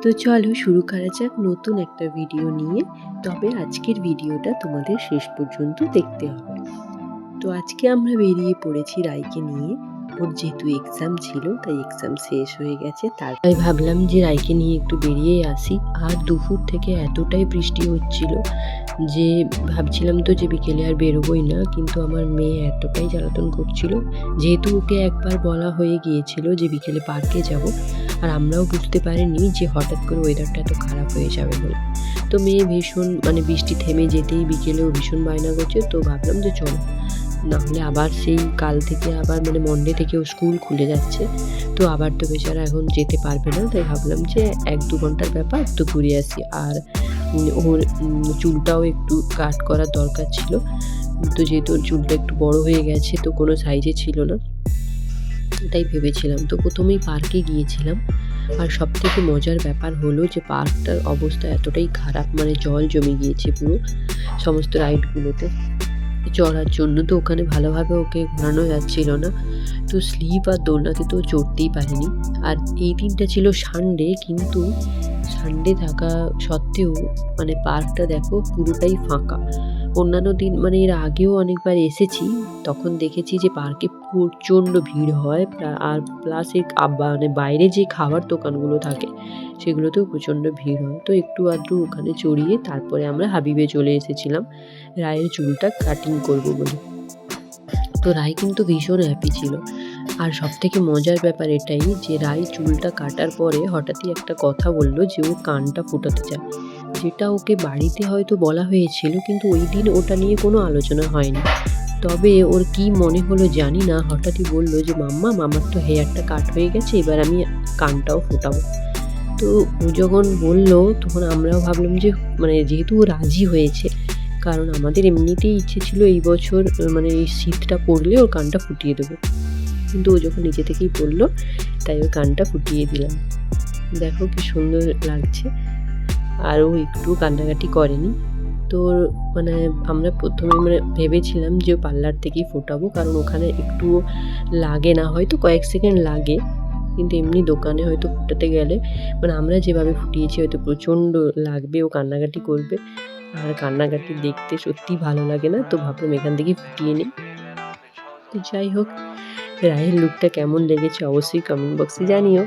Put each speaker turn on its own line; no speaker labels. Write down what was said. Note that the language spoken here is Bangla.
তো চলো শুরু করা যাক নতুন একটা ভিডিও নিয়ে। তবে আজকের ভিডিওটা তোমাদের শেষ পর্যন্ত দেখতে হবে। তো আজকে আমরা বেরিয়ে পড়েছি রাইকে নিয়ে। ওর যেহেতু এক্সাম ছিল তাই এক্সাম শেষ হয়ে গেছে, তাই ভাবলাম যে রাইকে নিয়ে একটু বেরিয়ে আসি। আর দুপুর থেকে এতটাই বৃষ্টি হচ্ছিল যে ভাবছিলাম তো যে বিকেলে আর বেরোবোই না, কিন্তু আমার মেয়ে এতটাই জ্বালাতন করছিল, যেহেতু ওকে একবার বলা হয়ে গিয়েছিল যে বিকেলে পার্কে যাব, আর আমরাও বুঝতে পারিনি যে হঠাৎ করে ওয়েদারটা এত খারাপ হয়ে যাবে বলে। তো মেয়ে ভীষণ বৃষ্টি থেমে যেতেই বিকেলেও ভীষণ বায়না করছে, তো ভাবলাম যে চলো, নাহলে আবার সেই কাল থেকে আবার মন্ডে থেকে ও স্কুল খুলে যাচ্ছে, তো আবার তো বেচারা এখন যেতে পারবে না। তাই ভাবলাম যে 1-2 ঘন্টার ব্যাপার, তো ঘুরে আসি। আর ওর চুলটাও একটু কাট করার দরকার ছিল, তো যেহেতু ওর চুলটা একটু বড় হয়ে গেছে তো কোনো সাইজে ছিল না, এটাই ভেবেছিলাম। তো প্রথমেই পার্কে গিয়েছিলাম, আর সবথেকে মজার ব্যাপার হলো যে পার্কটার অবস্থা এতটাই খারাপ, জল জমে গিয়েছে পুরো সমস্ত রাইডগুলোতে চড়ার জন্য। তো ওখানে ভালোভাবে ওকে ঘোরানো যাচ্ছিল না, তো স্লিপ আর দোলনাতে তো চড়তেই পারিনি। আর এই দিনটা ছিল সানডে, কিন্তু সানডে থাকা সত্ত্বেও পার্কটা দেখো পুরোটাই ফাঁকা। অন্যান্য দিন এর আগেও অনেকবার এসেছি, তখন দেখেছি যে পার্কে প্রচণ্ড ভিড় হয়, আর প্লাস এই বাইরে যে খাবার দোকানগুলো থাকে সেগুলোতেও প্রচণ্ড ভিড় হয়। তো একটু আধটু ওখানে চড়িয়ে তারপরে আমরা হাবিবে চলে এসেছিলাম রায়ের চুলটা কাটিং করবো বলে। তো রায় কিন্তু ভীষণ হ্যাপি ছিল। আর সবথেকে মজার ব্যাপার এটাই যে রায় চুলটা কাটার পরে হঠাৎই একটা কথা বললো যে ও কানটা ফোটাতে চায়, যেটা ওকে বাড়িতে হয়তো বলা হয়েছিল, কিন্তু ওই দিন ওটা নিয়ে কোনো আলোচনা হয়নি। তবে ওর কি মনে হলো জানি না, হঠাৎই বলল যে মাম্মা, আমার তো হেয়ারটা কাট হয়ে গেছে, এবার আমি কানটাও ফোটাবো। তো ও যখন বললো তখন আমরাও ভাবলাম যে যেহেতু ও রাজি হয়েছে, কারণ আমাদের এমনিতেই ইচ্ছে ছিল এই বছর এই শীতটা পড়লে ওর কানটা ফুটিয়ে দেবো, কিন্তু ও যখন নিজে থেকেই বললো তাই ওর কানটা ফুটিয়ে দিলাম। দেখো কি সুন্দর লাগছে, আর ও একটু কান্নাকাটি করেনি। তো আমরা প্রথমে ভেবেছিলাম যে পার্লার থেকেই ফোটাবো, কারণ ওখানে একটুও লাগে না, হয়তো কয়েক সেকেন্ড লাগে, কিন্তু এমনি দোকানে হয়তো ফোটাতে গেলে আমরা যেভাবে ফুটিয়েছি হয়তো প্রচণ্ড লাগবে, ও কান্নাকাটি করবে, আর কান্নাকাটি দেখতে সত্যিই ভালো লাগে না। তো ভাবলাম এখান থেকেই ফুটিয়ে নিই। তো যাই হোক, রায়ের লুকটা কেমন লেগেছে অবশ্যই কমেন্ট বক্সে জানিও।